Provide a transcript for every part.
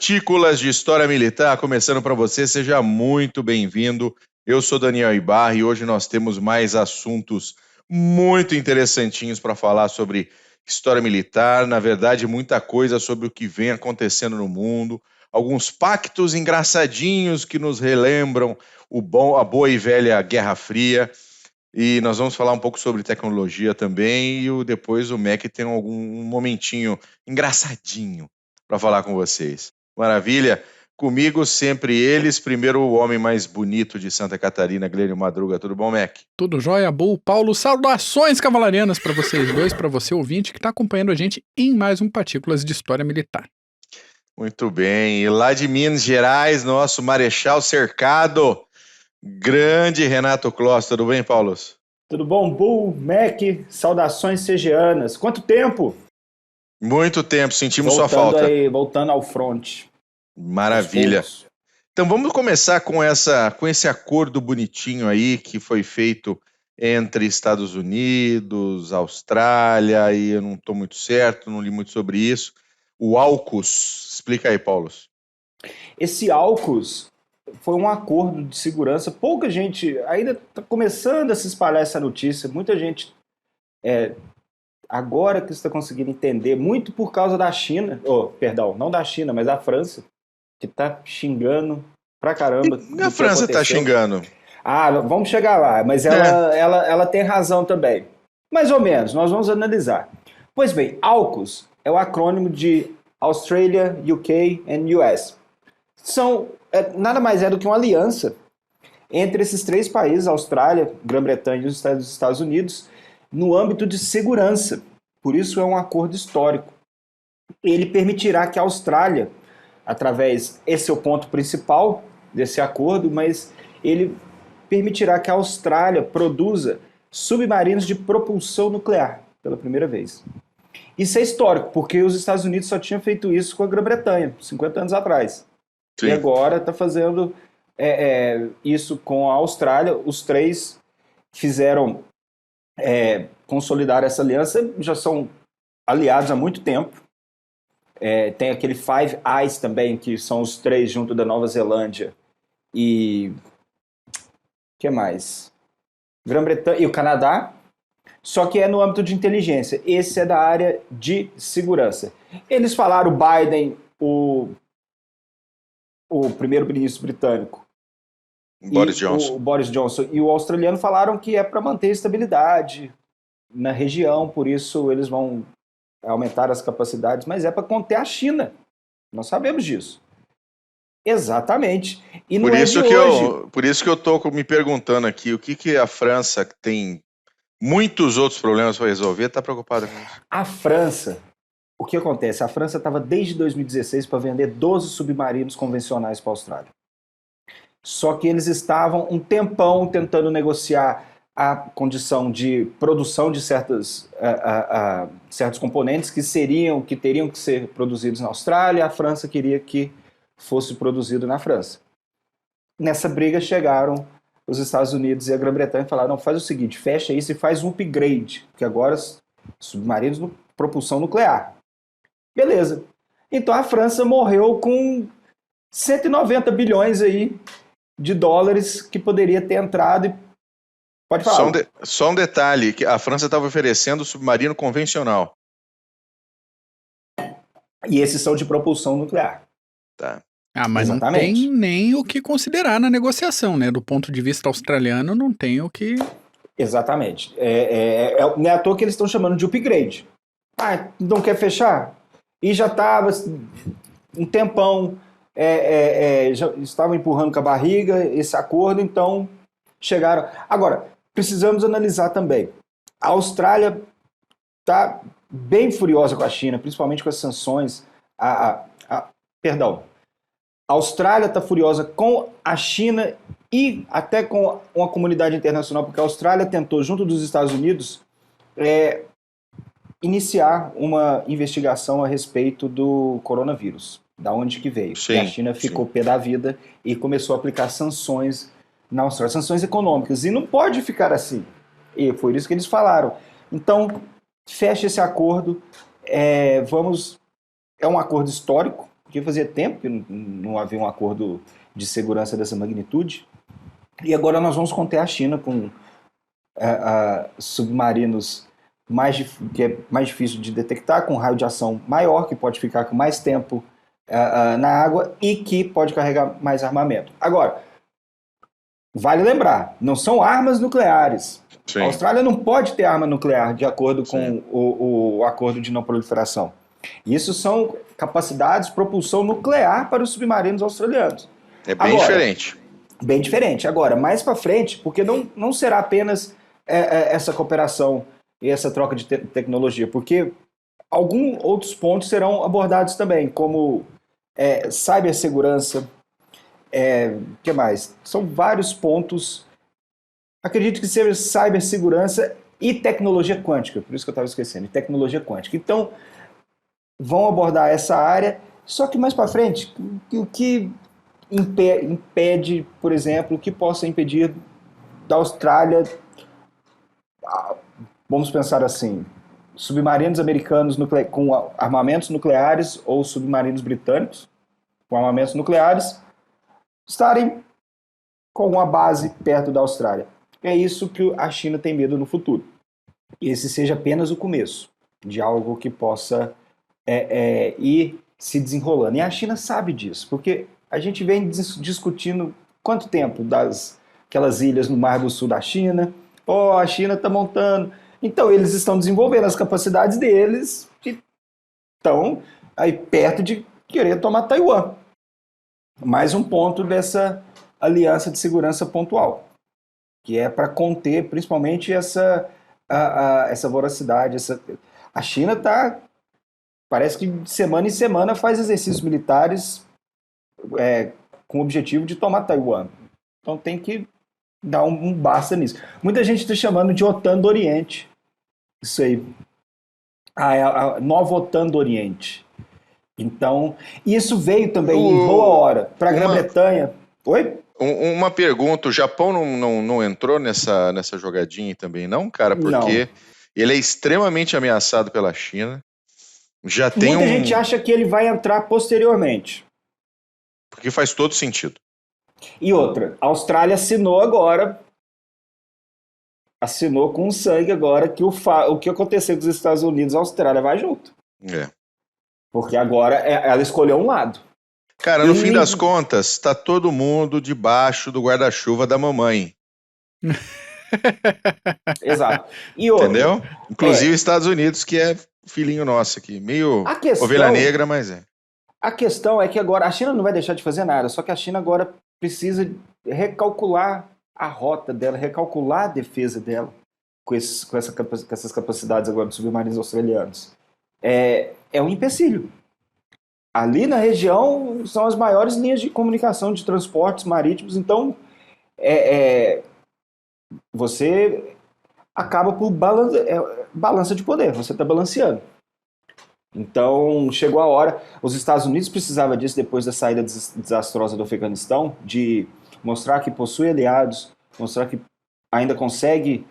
Partículas de História Militar, começando para você, seja muito bem-vindo. Eu sou Daniel Ibarra e hoje nós temos mais assuntos muito interessantinhos para falar sobre história militar, na verdade, muita coisa sobre o que vem acontecendo no mundo, alguns pactos engraçadinhos que nos relembram a boa e velha Guerra Fria, e nós vamos falar um pouco sobre tecnologia também, e depois o Mac tem algum momentinho engraçadinho para falar com vocês. Maravilha? Comigo sempre eles. Primeiro o homem mais bonito de Santa Catarina, Glênio Madruga. Tudo bom, Mac? Tudo jóia, Bull. Paulo, saudações cavalarianas para vocês dois, para você ouvinte que está acompanhando a gente em mais um Partículas de História Militar. Muito bem. E lá de Minas Gerais, nosso Marechal Cercado, grande Renato Kloss. Tudo bem, Paulo? Tudo bom, Bull, Mac, saudações cegianas. Quanto tempo? Muito tempo, sentimos sua falta. Voltando ao front. Maravilha. Então vamos começar com esse acordo bonitinho aí que foi feito entre Estados Unidos, Austrália, e eu não estou muito certo, não li muito sobre isso. O AUKUS. Explica aí, Paulo. Esse AUKUS foi um acordo de segurança. Pouca gente ainda está começando a se espalhar essa notícia. Muita gente agora que está conseguindo entender, muito por causa da China, perdão, não da China, mas da França, que está xingando pra caramba. E a França está xingando? Ah, vamos chegar lá, mas ela tem razão também. Mais ou menos, nós vamos analisar. Pois bem, AUKUS é o acrônimo de Australia, UK and US. Nada mais é do que uma aliança entre esses três países, Austrália, Grã-Bretanha e os Estados Unidos, no âmbito de segurança. Por isso é um acordo histórico. Ele permitirá que a Austrália, esse é o ponto principal desse acordo, mas ele permitirá que a Austrália produza submarinos de propulsão nuclear pela primeira vez. Isso é histórico, porque os Estados Unidos só tinham feito isso com a Grã-Bretanha, 50 anos atrás. Sim. E agora está fazendo isso com a Austrália. Os três fizeram consolidar essa aliança, já são aliados há muito tempo. Tem aquele Five Eyes também, que são os três junto da Nova Zelândia e que mais? Grã-Bretanha e o Canadá, só que é no âmbito de inteligência. Esse é da área de segurança. Eles falaram, o Biden, o primeiro-ministro britânico, o Boris Johnson e o australiano falaram que é para manter estabilidade na região, por isso eles vão aumentar as capacidades, mas é para conter a China. Nós sabemos disso. Exatamente. E não é de hoje. Por isso que eu estou me perguntando aqui, o que a França, que tem muitos outros problemas para resolver, está preocupada com isso? A França, o que acontece? A França estava desde 2016 para vender 12 submarinos convencionais para a Austrália. Só que eles estavam um tempão tentando negociar a condição de produção de certos componentes que teriam que ser produzidos na Austrália. A França queria que fosse produzido na França. Nessa briga chegaram os Estados Unidos e a Grã-Bretanha e falaram, não, faz o seguinte, fecha isso e faz um upgrade, porque agora submarinos de propulsão nuclear. Beleza. Então a França morreu com 190 bilhões aí de dólares que poderia ter entrado e pode falar. Só um detalhe, que a França estava oferecendo submarino convencional. E esses são de propulsão nuclear. Tá. Ah, mas exatamente. Não tem nem o que considerar na negociação, né? Do ponto de vista australiano, não tem o que... Exatamente. Não é à toa que eles estão chamando de upgrade. Ah, não quer fechar? E já estava um tempão, já estavam empurrando com a barriga esse acordo, então chegaram... Agora, precisamos analisar também. A Austrália está bem furiosa com a China, principalmente com as sanções. Perdão. A Austrália está furiosa com a China e até com uma comunidade internacional, porque a Austrália tentou, junto dos Estados Unidos, iniciar uma investigação a respeito do coronavírus, da onde que veio. Sim, e a China ficou pé da vida e começou a aplicar sanções na Austrália, sanções econômicas, e não pode ficar assim. E foi isso que eles falaram. Então, fecha esse acordo, é um acordo histórico, porque fazia tempo que não havia um acordo de segurança dessa magnitude. E agora nós vamos conter a China com submarinos que é mais difícil de detectar, com raio de ação maior, que pode ficar com mais tempo na água e que pode carregar mais armamento. Agora, vale lembrar, não são armas nucleares. Sim. A Austrália não pode ter arma nuclear, de acordo com o acordo de não proliferação. Isso são capacidades de propulsão nuclear para os submarinos australianos. É bem diferente. Bem diferente. Agora, mais para frente, porque não será apenas essa cooperação e essa troca de tecnologia, porque alguns outros pontos serão abordados também, como cibersegurança, que mais? São vários pontos. Acredito que seja cibersegurança e tecnologia quântica, por isso que eu estava esquecendo, tecnologia quântica. Então, vão abordar essa área, só que mais para frente, o que impede, por exemplo, o que possa impedir da Austrália, vamos pensar assim, submarinos americanos com armamentos nucleares ou submarinos britânicos com armamentos nucleares estarem com uma base perto da Austrália. É isso que a China tem medo no futuro. E esse seja apenas o começo de algo que possa ir se desenrolando. E a China sabe disso, porque a gente vem discutindo quanto tempo aquelas ilhas no Mar do Sul da China. A China está montando. Então, eles estão desenvolvendo as capacidades deles que estão aí perto de querer tomar Taiwan. Mais um ponto dessa aliança de segurança pontual, que é para conter principalmente essa voracidade. A China parece que de semana em semana faz exercícios militares com o objetivo de tomar Taiwan. Então tem que dar um basta nisso. Muita gente está chamando de OTAN do Oriente. Isso aí. A nova OTAN do Oriente. Então, isso veio também em boa hora para a Grã-Bretanha. Oi? Uma pergunta, o Japão não entrou nessa jogadinha também não, cara? Porque ele é extremamente ameaçado pela China. Muita gente acha que ele vai entrar posteriormente. Porque faz todo sentido. E outra, a Austrália assinou com sangue agora que o que acontecer com os Estados Unidos, a Austrália vai junto. Porque agora ela escolheu um lado. Cara, no fim das contas, tá todo mundo debaixo do guarda-chuva da mamãe. Exato. E outra, entendeu? Inclusive Estados Unidos, que é filhinho nosso aqui. Meio ovelha negra, mas é. A questão é que agora a China não vai deixar de fazer nada, só que a China agora precisa recalcular a rota dela, recalcular a defesa dela com essas capacidades agora dos submarinos australianos. É um empecilho. Ali na região são as maiores linhas de comunicação de transportes marítimos, então você acaba por balança de poder, você está balanceando. Então chegou a hora, os Estados Unidos precisavam disso depois da saída desastrosa do Afeganistão, de mostrar que possui aliados, mostrar que ainda consegue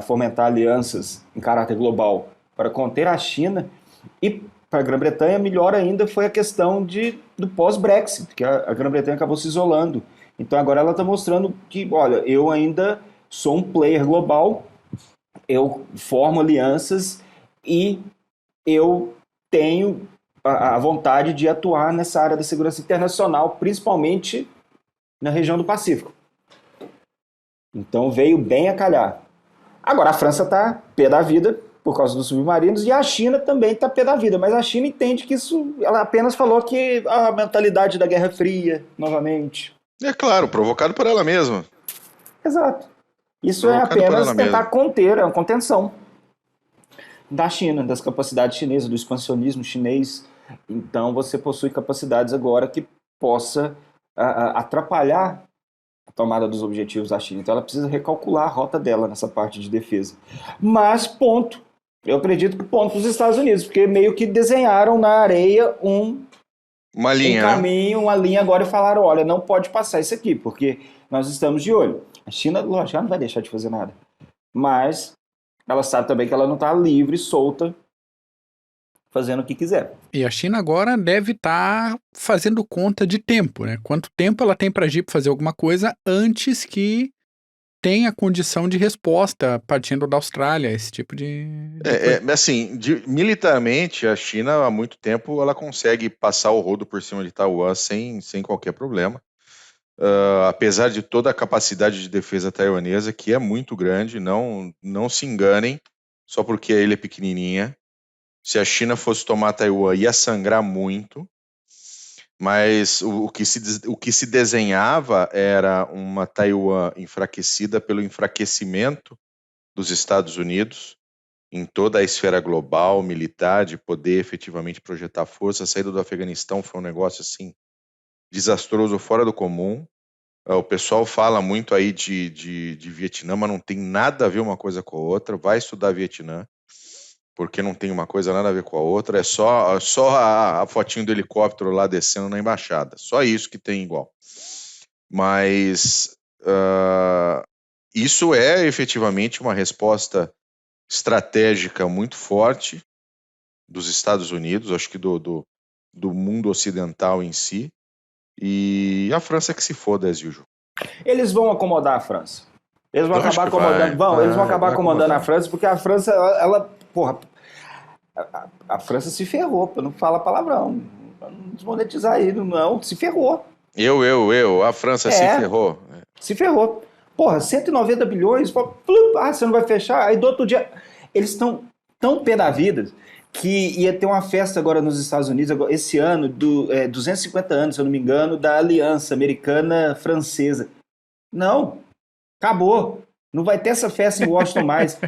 fomentar alianças em caráter global para conter a China. E para a Grã-Bretanha, melhor ainda foi a questão do pós-Brexit, que a Grã-Bretanha acabou se isolando. Então agora ela está mostrando que, olha, eu ainda sou um player global, eu formo alianças e eu tenho a vontade de atuar nessa área da segurança internacional, principalmente na região do Pacífico. Então veio bem a calhar. Agora a França está pé da vida por causa dos submarinos, e a China também está pé da vida, mas a China entende que isso, ela apenas falou que a mentalidade da Guerra Fria, novamente. É claro, provocado por ela mesma. Exato. Isso é apenas tentar conter, é uma contenção da China, das capacidades chinesas, do expansionismo chinês. Então você possui capacidades agora que possa atrapalhar a tomada dos objetivos da China. Então ela precisa recalcular a rota dela nessa parte de defesa. Mas, eu acredito que ponto para os Estados Unidos, porque meio que desenharam na areia uma linha, caminho, uma linha agora e falaram, olha, não pode passar isso aqui, porque nós estamos de olho. A China, lógico, ela não vai deixar de fazer nada. Mas ela sabe também que ela não está livre, solta, fazendo o que quiser. E a China agora deve estar fazendo conta de tempo, né? Quanto tempo ela tem para agir para fazer alguma coisa antes que tenha condição de resposta partindo da Austrália, esse tipo de coisa. Assim, militarmente, a China há muito tempo ela consegue passar o rodo por cima de Taiwan sem qualquer problema. Apesar de toda a capacidade de defesa taiwanesa, que é muito grande, não se enganem, só porque a ilha é pequenininha. Se a China fosse tomar Taiwan, ia sangrar muito, mas o que se desenhava era uma Taiwan enfraquecida pelo enfraquecimento dos Estados Unidos em toda a esfera global, militar, de poder efetivamente projetar força. A saída do Afeganistão foi um negócio assim desastroso, fora do comum. O pessoal fala muito aí de Vietnã, mas não tem nada a ver uma coisa com a outra. Vai estudar Vietnã, porque não tem uma coisa nada a ver com a outra. É só a fotinho do helicóptero lá descendo na embaixada. Só isso que tem igual. Mas isso é efetivamente uma resposta estratégica muito forte dos Estados Unidos, acho que do mundo ocidental em si. E a França que se foda, as usual. Eles vão acomodar a França. Eles vão Lógico acabar que acomodando. Eles vão acabar vai acomodando a acomodar. França, porque a França, porra, a França se ferrou, pra não falar palavrão. Pra não desmonetizar aí, não, se ferrou. A França se ferrou. Se ferrou. Porra, 190 bilhões, você não vai fechar? Aí do outro dia, eles estão tão pé da vida que ia ter uma festa agora nos Estados Unidos, esse ano, 250 anos, se eu não me engano, da Aliança Americana-Francesa. Não, acabou. Não vai ter essa festa em Washington mais.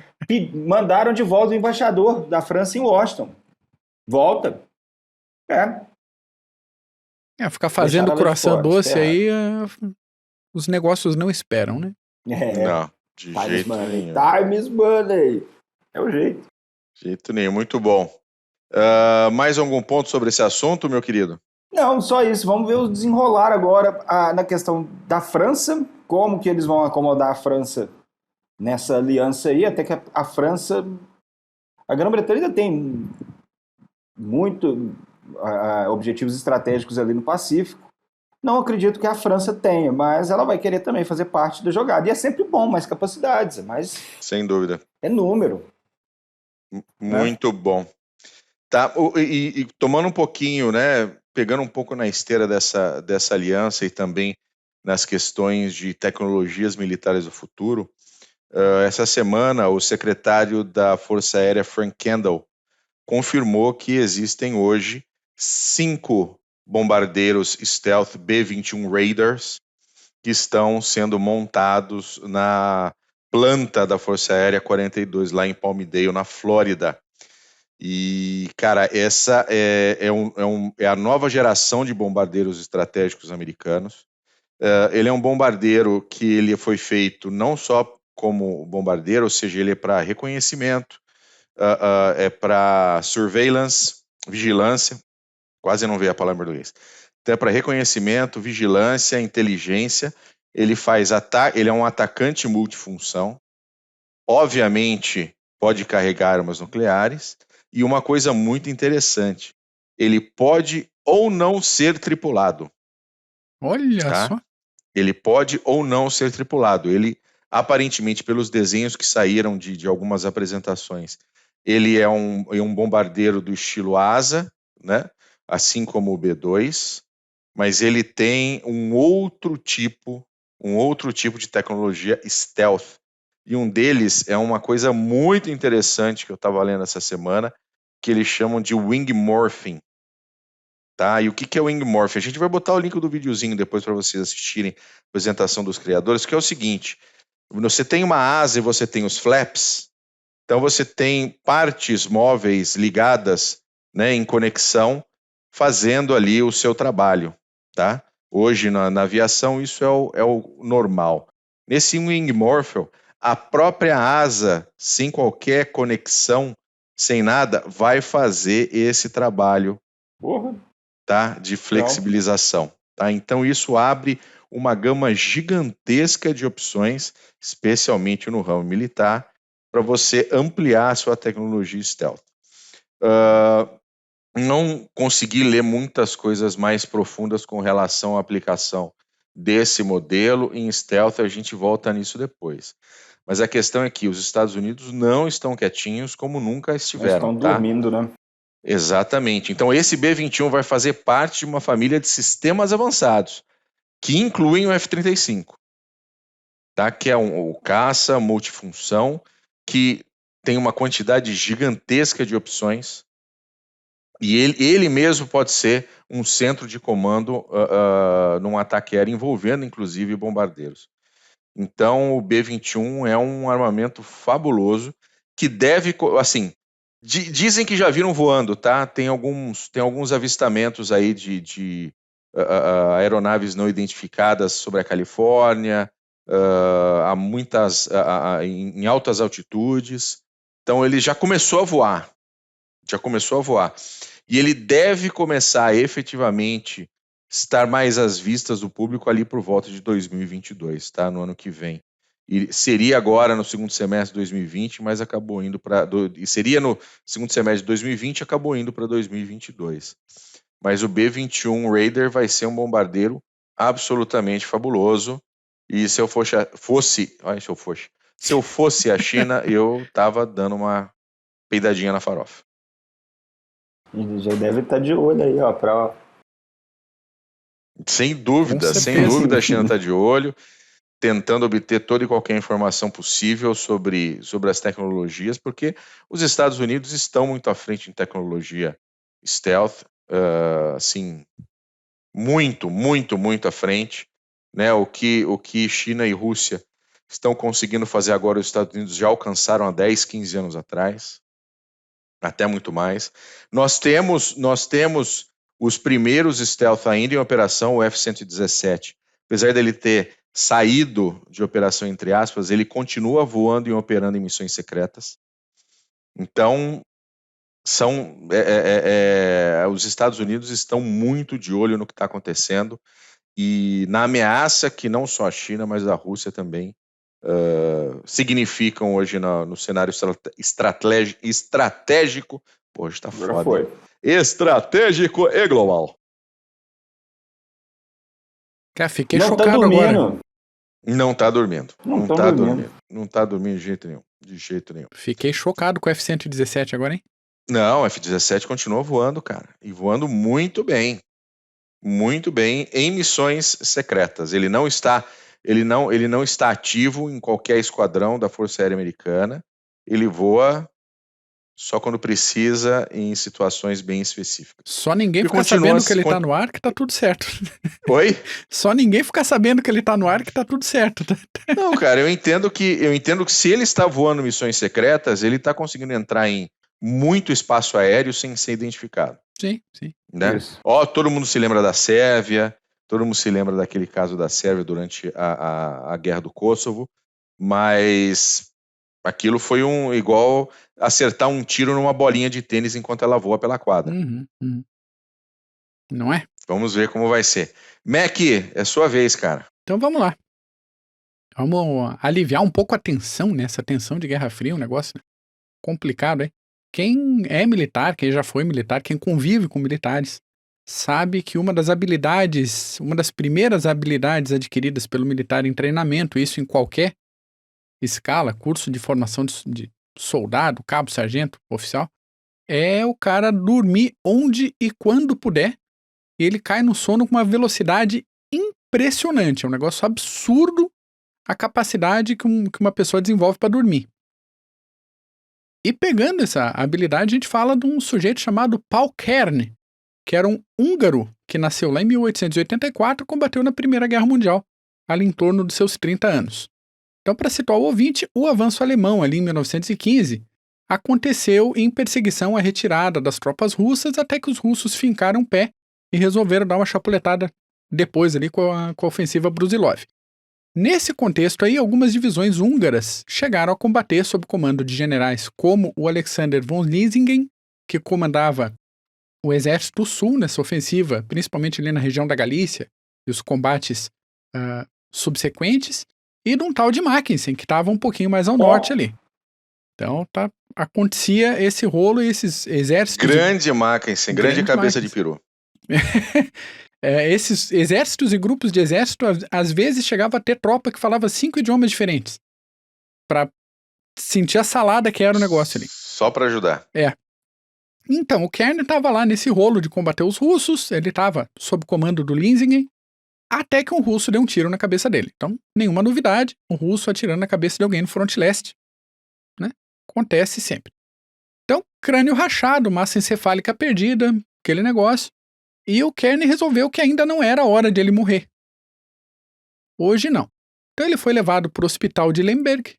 Mandaram de volta o embaixador da França em Washington. Volta. Ficar fazendo croissant doce aí, ferrado. os negócios não esperam, né? Não, de jeito nenhum. Time is money. É o jeito. Jeito nenhum, muito bom. Mais algum ponto sobre esse assunto, meu querido? Não, só isso. Vamos ver o desenrolar agora na questão da França, como que eles vão acomodar a França nessa aliança aí, até que a França... A Grã-Bretanha ainda tem muito objetivos estratégicos ali no Pacífico. Não acredito que a França tenha, mas ela vai querer também fazer parte da jogada. E é sempre bom, mais capacidades, mais... Sem dúvida. É número. Muito bom. Tá, e tomando um pouquinho, né, pegando um pouco na esteira dessa aliança e também nas questões de tecnologias militares do futuro, essa semana o secretário da Força Aérea, Frank Kendall, confirmou que existem hoje 5 bombardeiros stealth B-21 Raiders que estão sendo montados na planta da Força Aérea 42, lá em Palmdale, na Flórida. E, cara, essa é a nova geração de bombardeiros estratégicos americanos. Ele é um bombardeiro que ele foi feito não só como bombardeiro, ou seja, ele é para reconhecimento, é para surveillance, vigilância, quase não veio a palavra em português. Então é para reconhecimento, vigilância, inteligência. Ele é um atacante multifunção. Obviamente, pode carregar armas nucleares. E uma coisa muito interessante, ele pode ou não ser tripulado. Olha só. Ele pode ou não ser tripulado. Ele, aparentemente, pelos desenhos que saíram de algumas apresentações, ele é um bombardeiro do estilo asa, né? Assim como o B-2, mas ele tem um outro tipo de tecnologia stealth. E um deles é uma coisa muito interessante que eu estava lendo essa semana, que eles chamam de wing morphing. Tá? E o que é o wing morphing? A gente vai botar o link do videozinho depois para vocês assistirem a apresentação dos criadores, que é o seguinte: você tem uma asa e você tem os flaps, então você tem partes móveis ligadas, né, em conexão, fazendo ali o seu trabalho. Tá? Hoje na aviação isso é o normal. Nesse wing morphing, a própria asa, sem qualquer conexão, sem nada, vai fazer esse trabalho, tá, de flexibilização. Tá? Então isso abre uma gama gigantesca de opções, especialmente no ramo militar, para você ampliar a sua tecnologia stealth. não consegui ler muitas coisas mais profundas com relação à aplicação desse modelo em stealth, a gente volta nisso depois. Mas a questão é que os Estados Unidos não estão quietinhos como nunca Eles estiveram, estão tá? dormindo, né? Exatamente. Então esse B-21 vai fazer parte de uma família de sistemas avançados, que incluem o F-35, tá? Que é o caça multifunção, que tem uma quantidade gigantesca de opções, e ele mesmo pode ser um centro de comando num ataque aéreo envolvendo, inclusive, bombardeiros. Então, o B-21 é um armamento fabuloso que deve, assim, dizem que já viram voando, tá? Tem alguns avistamentos aí de aeronaves não identificadas sobre a Califórnia, há muitas em altas altitudes. Então, ele já começou a voar. E ele deve começar a efetivamente estar mais às vistas do público ali por volta de 2022, tá? No ano que vem. E seria agora no segundo semestre de 2020, mas acabou indo para... E seria no segundo semestre de 2020, acabou indo para 2022. Mas o B-21 Raider vai ser um bombardeiro absolutamente fabuloso. E se eu fosse a China, eu tava dando uma peidadinha na farofa. Ele já deve estar de olho aí, ó, pra... Sem dúvida, a China está de olho, tentando obter toda e qualquer informação possível sobre as tecnologias, porque os Estados Unidos estão muito à frente em tecnologia stealth, assim, muito, muito, muito à frente, né? O que China e Rússia estão conseguindo fazer agora, os Estados Unidos já alcançaram há 10, 15 anos atrás, até muito mais. Nós temos os primeiros stealth ainda em operação, o F-117. Apesar dele ter saído de operação, entre aspas, ele continua voando e operando em missões secretas. Então, os Estados Unidos estão muito de olho no que está acontecendo e na ameaça que não só a China, mas a Rússia também significam hoje no cenário estratégico. Pô, hoje tá foda. Foi. Estratégico e global. Cara, fiquei chocado agora. Não tá dormindo. Não tá dormindo. Não tá dormindo de jeito nenhum. De jeito nenhum. Fiquei chocado com o F-117 agora, hein? Não, o F-17 continua voando, cara. E voando muito bem. Muito bem em missões secretas. Ele não está ativo em qualquer esquadrão da Força Aérea Americana. Ele voa só quando precisa em situações bem específicas. Só ninguém fica sabendo que ele tá no ar que tá tudo certo. Oi? Só ninguém fica sabendo que ele tá no ar que tá tudo certo. Não, cara, eu entendo que se ele está voando missões secretas, ele tá conseguindo entrar em muito espaço aéreo sem ser identificado. Sim, sim. Né? Todo mundo se lembra da Sérvia, todo mundo se lembra daquele caso da Sérvia durante a guerra do Kosovo, mas aquilo foi igual acertar um tiro numa bolinha de tênis enquanto ela voa pela quadra. Não é? Vamos ver como vai ser. Mac, é sua vez, cara. Então vamos lá. Vamos aliviar um pouco a tensão, né? Essa tensão de Guerra Fria, um negócio complicado, hein? Quem é militar, quem já foi militar, quem convive com militares, sabe que uma das primeiras habilidades adquiridas pelo militar em treinamento, isso em qualquer escala, curso de formação de soldado, cabo, sargento, oficial, é o cara dormir onde e quando puder, e ele cai no sono com uma velocidade impressionante. É um negócio absurdo a capacidade que uma pessoa desenvolve para dormir. E pegando essa habilidade, a gente fala de um sujeito chamado Paul Kern, que era um húngaro que nasceu lá em 1884 e combateu na Primeira Guerra Mundial, ali em torno dos seus 30 anos. Então, para situar o ouvinte, o avanço alemão ali em 1915 aconteceu em perseguição à retirada das tropas russas até que os russos fincaram o pé e resolveram dar uma chapuletada depois ali com a ofensiva Brusilov. Nesse contexto aí, algumas divisões húngaras chegaram a combater sob comando de generais como o Alexander von Lisingen, que comandava o Exército do Sul nessa ofensiva, principalmente ali na região da Galícia, e os combates subsequentes, e de um tal de Mackensen, que estava um pouquinho mais ao norte ali. Então acontecia esse rolo e esses exércitos... Grande Mackensen, grande cabeça de peru. Esses exércitos e grupos de exército, às vezes chegava a ter tropa que falava 5 idiomas diferentes. Pra sentir a salada que era o negócio ali. Só pra ajudar. Então, o Kearny estava lá nesse rolo de combater os russos, ele estava sob comando do Linzingen, até que um russo deu um tiro na cabeça dele. Então, nenhuma novidade, um russo atirando na cabeça de alguém no fronte leste, né? Acontece sempre. Então, crânio rachado, massa encefálica perdida, aquele negócio, e o Kearny resolveu que ainda não era a hora de ele morrer. Hoje não. Então ele foi levado para o hospital de Lemberg,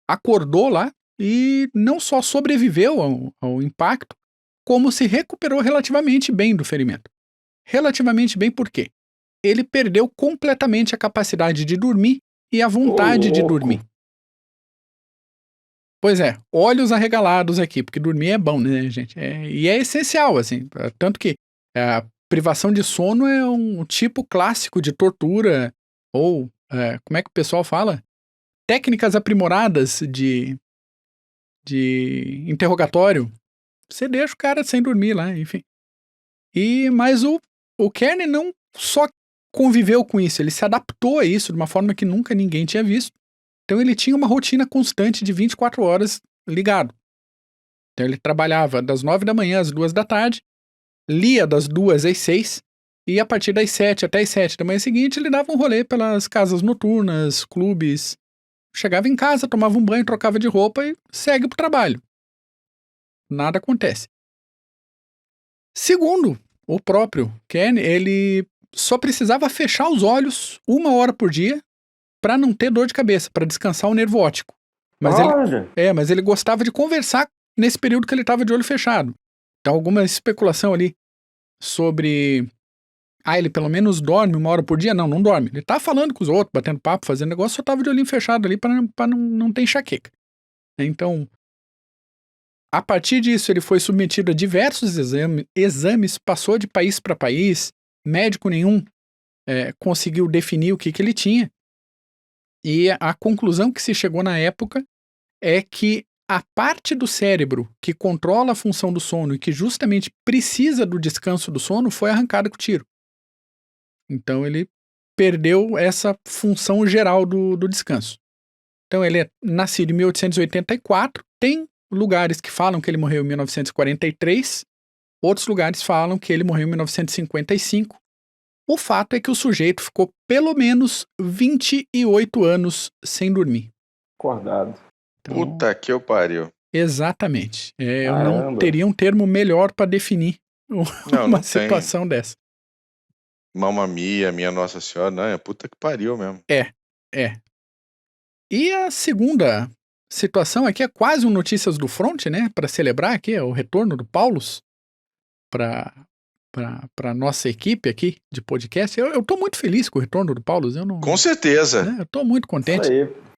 acordou lá e não só sobreviveu ao impacto, como se recuperou relativamente bem do ferimento. Relativamente bem por quê? Ele perdeu completamente a capacidade de dormir e a vontade de dormir. Pois é, olhos arregalados aqui, porque dormir é bom, né, gente? E é essencial, assim. Tanto que a privação de sono é um tipo clássico de tortura, ou, como é que o pessoal fala? Técnicas aprimoradas de interrogatório. Você deixa o cara sem dormir lá, enfim. Mas o Kearny não só conviveu com isso, ele se adaptou a isso de uma forma que nunca ninguém tinha visto. Então ele tinha uma rotina constante de 24 horas ligado. Então ele trabalhava das 9 da manhã às 2 da tarde, lia das 2 às 6, e a partir das 7 até as 7 da manhã seguinte ele dava um rolê pelas casas noturnas, clubes. Chegava em casa, tomava um banho, trocava de roupa e segue pro trabalho. Nada acontece. Segundo o próprio Kearny, ele só precisava fechar os olhos 1 hora por dia para não ter dor de cabeça, para descansar o nervo óptico. Mas ele gostava de conversar nesse período que ele estava de olho fechado. Então alguma especulação ali sobre... ele pelo menos dorme 1 hora por dia? Não dorme. Ele tá falando com os outros, batendo papo, fazendo negócio, só tava de olhinho fechado ali para não ter enxaqueca. Então, a partir disso, ele foi submetido a diversos exames, passou de país para país, médico nenhum conseguiu definir o que ele tinha. E a conclusão que se chegou na época é que a parte do cérebro que controla a função do sono e que justamente precisa do descanso do sono foi arrancada com o tiro. Então ele perdeu essa função geral do descanso. Então ele é nascido em 1884, tem lugares que falam que ele morreu em 1943, outros lugares falam que ele morreu em 1955. O fato é que o sujeito ficou pelo menos 28 anos sem dormir. Acordado. Então, puta que eu pariu. Exatamente. Eu não teria um termo melhor para definir uma situação dessa. Mamma mia, minha Nossa Senhora, não, é puta que pariu mesmo. E a segunda situação aqui é quase um Notícias do Front, né? Para celebrar aqui o retorno do Paulus para nossa equipe aqui de podcast. Eu tô muito feliz com o retorno do Paulus. Com certeza. Né? Eu tô muito contente. Isso aí.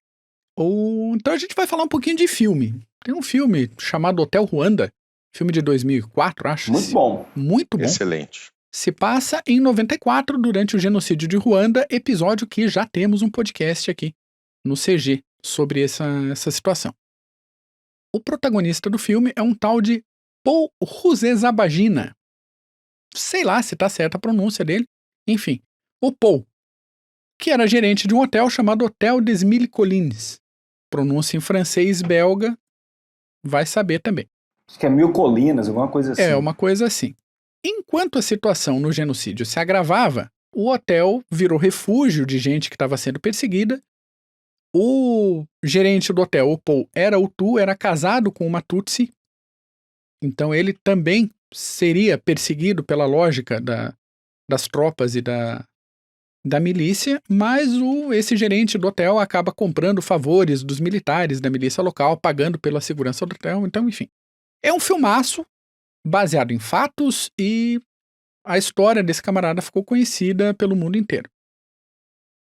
Então a gente vai falar um pouquinho de filme. Tem um filme chamado Hotel Ruanda, filme de 2004, acho. Muito bom. Muito bom. Excelente. Se passa em 94, durante o genocídio de Ruanda, episódio que já temos um podcast aqui no CG sobre essa situação. O protagonista do filme é um tal de Paul Rusesabagina. Sei lá se tá certa a pronúncia dele. Enfim, o Paul, que era gerente de um hotel chamado Hotel des Mille Collines. Pronúncia em francês belga, vai saber também. Acho que é 1000 colinas, alguma coisa assim. É, uma coisa assim. Enquanto a situação no genocídio se agravava, o hotel virou refúgio de gente que estava sendo perseguida. O gerente do hotel, o Paul, era Hutu, era casado com uma Tutsi. Então ele também seria perseguido pela lógica das tropas e da milícia, mas esse gerente do hotel acaba comprando favores dos militares da milícia local, pagando pela segurança do hotel. Então, enfim. É um filmaço baseado em fatos e a história desse camarada ficou conhecida pelo mundo inteiro.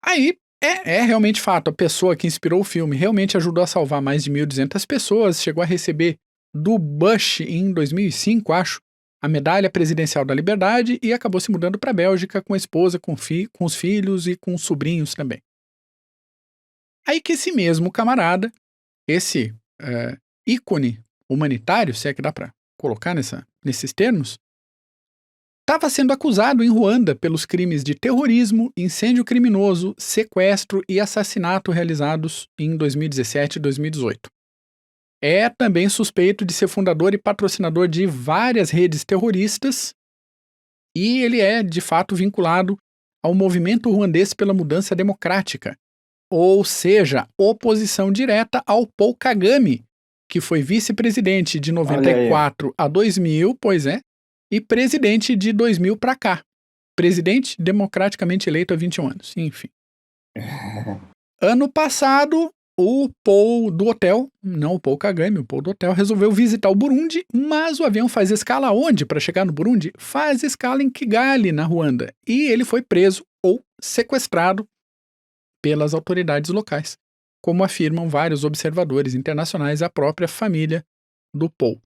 Aí, é realmente fato, a pessoa que inspirou o filme realmente ajudou a salvar mais de 1.200 pessoas, chegou a receber do Bush em 2005, acho, a Medalha Presidencial da Liberdade e acabou se mudando para a Bélgica com a esposa, com os filhos e com os sobrinhos também. Aí que esse mesmo camarada, esse ícone humanitário, se é que dá para colocar nesses termos, estava sendo acusado em Ruanda pelos crimes de terrorismo, incêndio criminoso, sequestro e assassinato realizados em 2017 e 2018. É também suspeito de ser fundador e patrocinador de várias redes terroristas e ele é, de fato, vinculado ao movimento ruandês pela mudança democrática, ou seja, oposição direta ao Paul Kagame, que foi vice-presidente de 94 a 2000, pois é, e presidente de 2000 para cá. Presidente democraticamente eleito há 21 anos, enfim. Ano passado, o Paul do hotel, não o Paul Kagame, o Paul do hotel, resolveu visitar o Burundi, mas o avião faz escala onde para chegar no Burundi? Faz escala em Kigali, na Ruanda. E ele foi preso ou sequestrado pelas autoridades locais, como afirmam vários observadores internacionais e a própria família do Paul.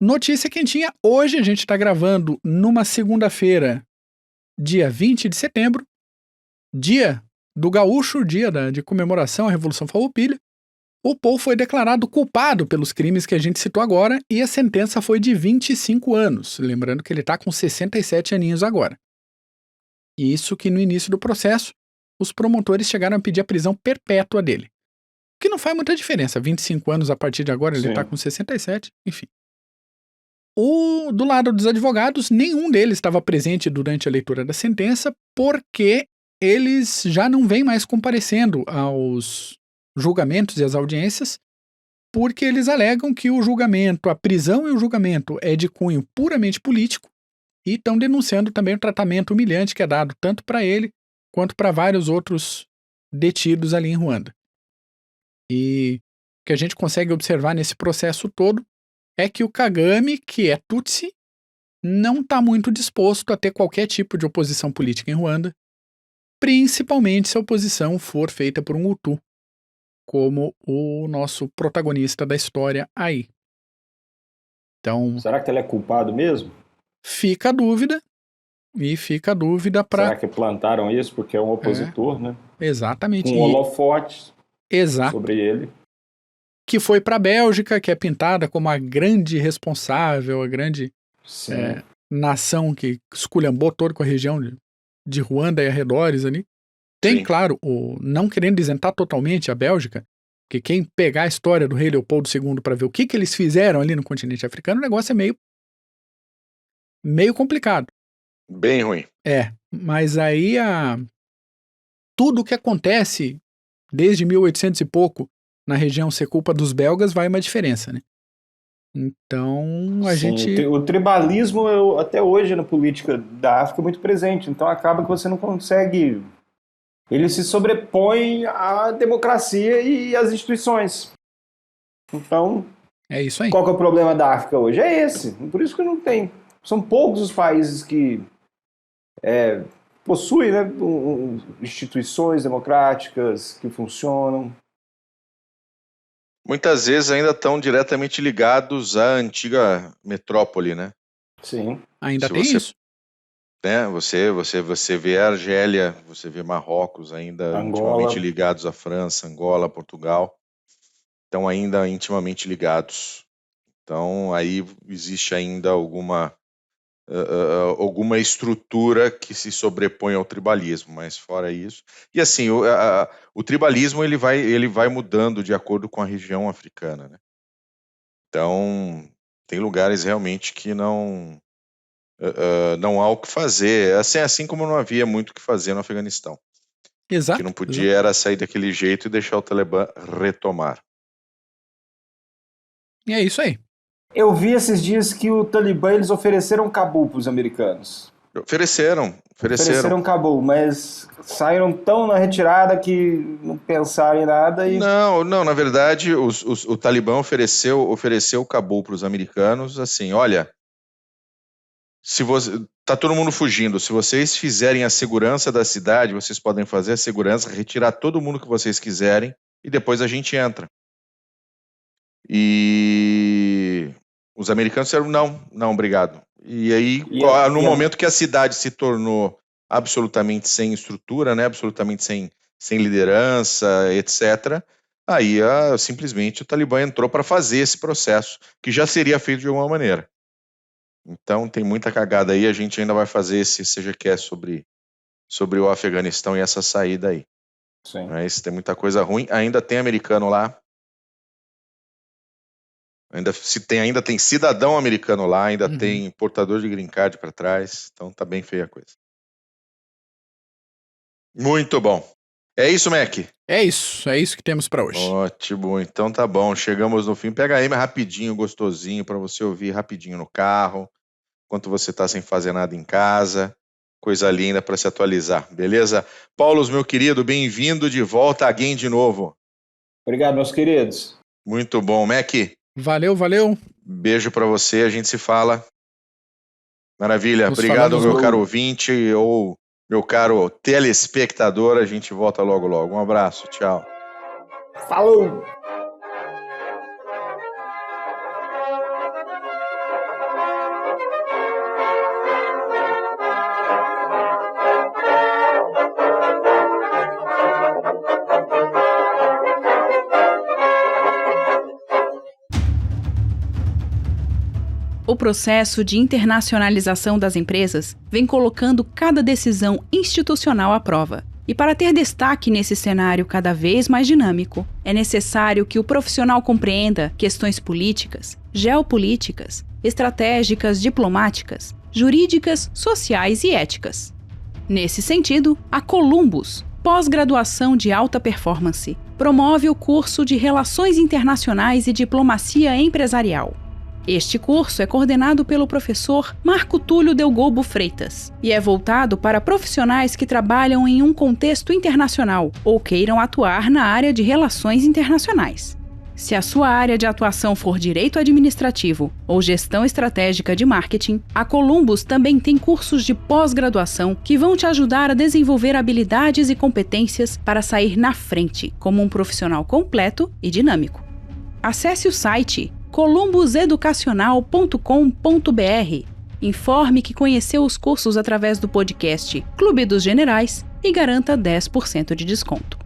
Notícia quentinha, hoje a gente está gravando numa segunda-feira, dia 20 de setembro, dia do gaúcho, dia de comemoração à Revolução Farroupilha. O Paul foi declarado culpado pelos crimes que a gente citou agora e a sentença foi de 25 anos, lembrando que ele está com 67 aninhos agora. Isso que no início do processo, os promotores chegaram a pedir a prisão perpétua dele. O que não faz muita diferença, 25 anos a partir de agora, ele está com 67, enfim. Do lado dos advogados, nenhum deles estava presente durante a leitura da sentença, porque eles já não vêm mais comparecendo aos julgamentos e às audiências, porque eles alegam que o julgamento, a prisão e o julgamento é de cunho puramente político e estão denunciando também o tratamento humilhante que é dado tanto para ele quanto para vários outros detidos ali em Ruanda. E o que a gente consegue observar nesse processo todo é que o Kagame, que é Tutsi, não está muito disposto a ter qualquer tipo de oposição política em Ruanda, principalmente se a oposição for feita por um Hutu, como o nosso protagonista da história aí. Então, será que ele é culpado mesmo? Fica a dúvida, e fica a dúvida para... Será que plantaram isso porque é um opositor, né? Exatamente. Com holofotes sobre ele. Que foi para a Bélgica, que é pintada como a grande responsável, a grande nação que esculhambou toda com a região de Ruanda e arredores ali. Tem, claro, não querendo isentar totalmente a Bélgica, que quem pegar a história do rei Leopoldo II para ver o que eles fizeram ali no continente africano, o negócio é meio complicado. Bem ruim. Mas aí tudo o que acontece desde 1800 e pouco na região ser culpa dos belgas vai uma diferença, né? Então O tribalismo até hoje na política da África é muito presente, então acaba que você não consegue... Ele se sobrepõe à democracia e às instituições. Então, é isso aí. Qual que é o problema da África hoje? É esse. Por isso que não tem. São poucos os países que possuem, né, instituições democráticas que funcionam. Muitas vezes ainda estão diretamente ligados à antiga metrópole, né? Sim. Ainda tem isso? Né, você vê a Argélia, você vê Marrocos ainda intimamente ligados à França, Angola, Portugal, estão ainda intimamente ligados. Então aí existe ainda alguma estrutura que se sobrepõe ao tribalismo, mas fora isso. E assim, o tribalismo ele vai mudando de acordo com a região africana, né? Então tem lugares realmente que não há o que fazer, assim como não havia muito o que fazer no Afeganistão. Exato. Que não podia era sair daquele jeito e deixar o Talibã retomar. E é isso aí. Eu vi esses dias que o Talibã, eles ofereceram Cabul para os americanos. Ofereceram Cabul, mas saíram tão na retirada que não pensaram em nada e... Não, na verdade o Talibã ofereceu Cabul para os americanos, assim, olha, tá todo mundo fugindo, se vocês fizerem a segurança da cidade, vocês podem fazer a segurança, retirar todo mundo que vocês quiserem e depois a gente entra. E os americanos disseram não, obrigado. E aí, no momento que a cidade se tornou absolutamente sem estrutura, né, absolutamente sem liderança, etc., Aí simplesmente o Talibã entrou para fazer esse processo, que já seria feito de alguma maneira. Então tem muita cagada aí, a gente ainda vai fazer esse CGCast sobre o Afeganistão e essa saída aí. Sim. Mas tem muita coisa ruim, ainda tem americano lá, ainda tem cidadão americano lá, ainda tem portador de green card para trás, então tá bem feia a coisa. Muito bom. É isso, Mac? É isso que temos para hoje. Ótimo, então tá bom, chegamos no fim. Pega aí, mas rapidinho, gostosinho, para você ouvir rapidinho no carro, enquanto você tá sem fazer nada em casa. Coisa linda para se atualizar, beleza? Paulo, meu querido, bem-vindo de volta again de novo. Obrigado, meus queridos. Muito bom, Mac. Valeu. Beijo para você, a gente se fala. Maravilha, obrigado, meu caro ouvinte ou meu caro telespectador, a gente volta logo. Um abraço, tchau. Falou! O processo de internacionalização das empresas vem colocando cada decisão institucional à prova. E para ter destaque nesse cenário cada vez mais dinâmico, é necessário que o profissional compreenda questões políticas, geopolíticas, estratégicas, diplomáticas, jurídicas, sociais e éticas. Nesse sentido, a Columbus, pós-graduação de alta performance, promove o curso de Relações Internacionais e Diplomacia Empresarial. Este curso é coordenado pelo professor Marco Túlio Delgobo Freitas e é voltado para profissionais que trabalham em um contexto internacional ou queiram atuar na área de relações internacionais. Se a sua área de atuação for direito administrativo ou gestão estratégica de marketing, a Columbus também tem cursos de pós-graduação que vão te ajudar a desenvolver habilidades e competências para sair na frente como um profissional completo e dinâmico. Acesse o site columbuseducacional.com.br. Informe que conheceu os cursos através do podcast Clube dos Generais e garanta 10% de desconto.